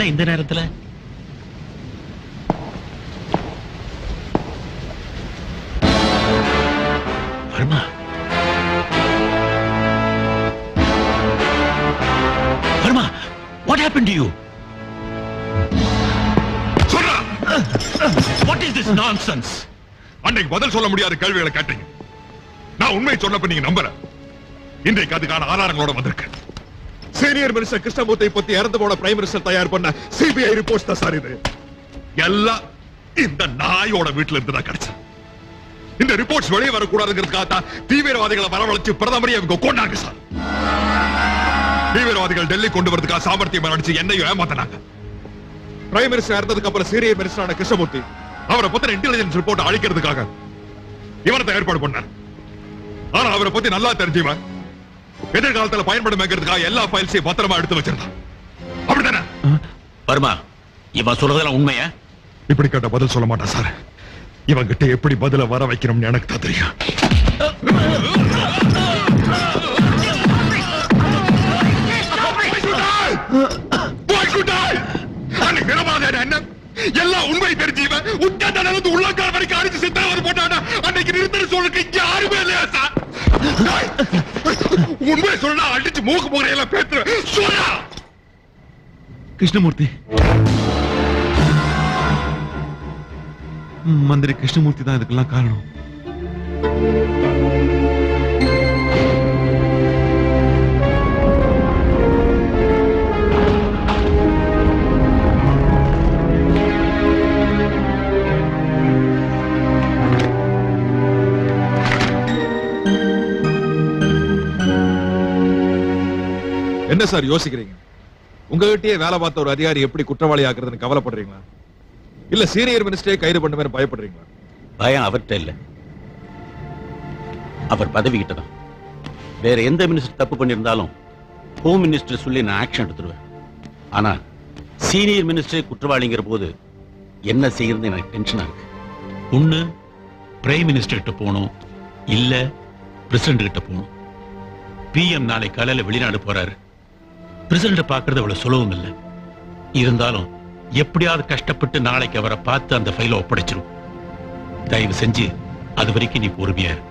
என்ன இந்த நேரத்துல? Verma, Verma, what happened to you? சொல்றா, What is this nonsense? அன்னைக்கு பதில் சொல்ல முடியாத கேள்விகளை கேட்டீங்க. நான் உண்மை சொன்னப்ப நீங்க நம்பல. இன்றைக்கு அதுக்கான ஆதாரங்களோட வந்திருக்கேன். சீனியர் மினிஸ்டர் கிருஷ்ணமூர்த்தி பத்தி இறந்து போன பிரைம் மினிஸ்டர் தயார் பண்ண சிபிஐ ரிப்போர்ட்ஸ் தான் சார் இது. எல்லாம் இந்த நாயோட வீட்டுல இருந்து தான் கிடைச்சது. இந்த ரிப்போர்ட்ஸ் வெளியே வரக்கூடாதுங்கிறதுக்காக தான் தீவிரவாதிகளை வரவழைச்சு பிரதமரை அவங்க கொண்டாங்க சார். தீவிரவாதிகள் டெல்லி கொண்டு வரதுக்காக சாமர்த்தியம் நினைச்சு என்னையும் ஏமாத்தினாங்க. பிரைம் மினிஸ்டர் இறந்ததுக்கு அப்புறம் சீனியர் மினிஸ்டரான கிருஷ்ணமூர்த்தி அவரை பத்தின இன்டெலிஜென்ஸ் ரிப்போர்ட் அழிக்கிறதுக்காக இவரத்தை ஏற்பாடு பண்ணார். ஆனா அவரை பத்தி நல்லா தெரிஞ்சவன் எதிர்காலத்தில் பயன்படுத்துறதுக்காக எல்லா ஃபைல்ஸையும் பத்திரமா எடுத்து வச்சிருந்தான். அப்படித்தானே? வர்மா, இவன் சொல்றதெல்லாம் உண்மையா? இப்படி கேட்ட பதில் சொல்ல மாட்டான் சார். இவன் கிட்ட எப்படி பதில வர வைக்கணும்னு எனக்கு தான் தெரியும். எல்லாம் உண்மை தெரிஞ்சவன் உச்ச உள்ளங்கால் வரைக்கும் அடிச்சு சித்தாவது போட்டானா அன்னைக்கு நிறுத்தம் சொல்றதுக்கு யாருமே இல்லையா சார்? உண்மை சொல்ல அடிச்சு மூக்கு முறையெல்லாம் பேசுறேன். சொல்றா கிருஷ்ணமூர்த்தி, மந்திரி கிருஷ்ணமூர்த்தி தான் இதுக்கெல்லாம் காரணம். என்ன சார் யோசிக்கிறீங்க? உங்ககிட்டயே வேலை பார்த்த ஒரு அதிகாரி எப்படி குற்றவாளி ஆக்குறதுன்னு கவலைப்படுறீங்களா? இல்ல சீனியர் மினிஸ்டரே கைது பண்ணுமே பயப்படுறீங்களா? பயம் அவர்கிட்ட இல்ல, அவர் பதவி கிட்டதான். வேற எந்த மினிஸ்டர் தப்பு பண்ணிருந்தாலும் ஹோம் மினிஸ்டர் சொல்லி நான் ஆக்ஷன் எடுத்துருவேன். ஆனா சீனியர் மினிஸ்டரே குற்றவாளிங்கிற போது என்ன செய்யறது எனக்கு டென்ஷனா இருக்கு. ஒண்ணு பிரைம் மினிஸ்டர் கிட்ட போகணும், இல்ல பிரசிடண்ட் கிட்ட போகணும். பிஎம் நாளை காலையில வெளிநாடு போறாரு. பிரசிடண்ட் பாக்குறது அவ்வளவு சுலபம் இல்லை. இருந்தாலும் எப்படியாவது கஷ்டப்பட்டு நாளைக்கு அவரை பார்த்து அந்த ஃபைலை ஒப்படைச்சிரும். தயவு செஞ்சு அது வரைக்கும் நீ பொறுமையா இரு.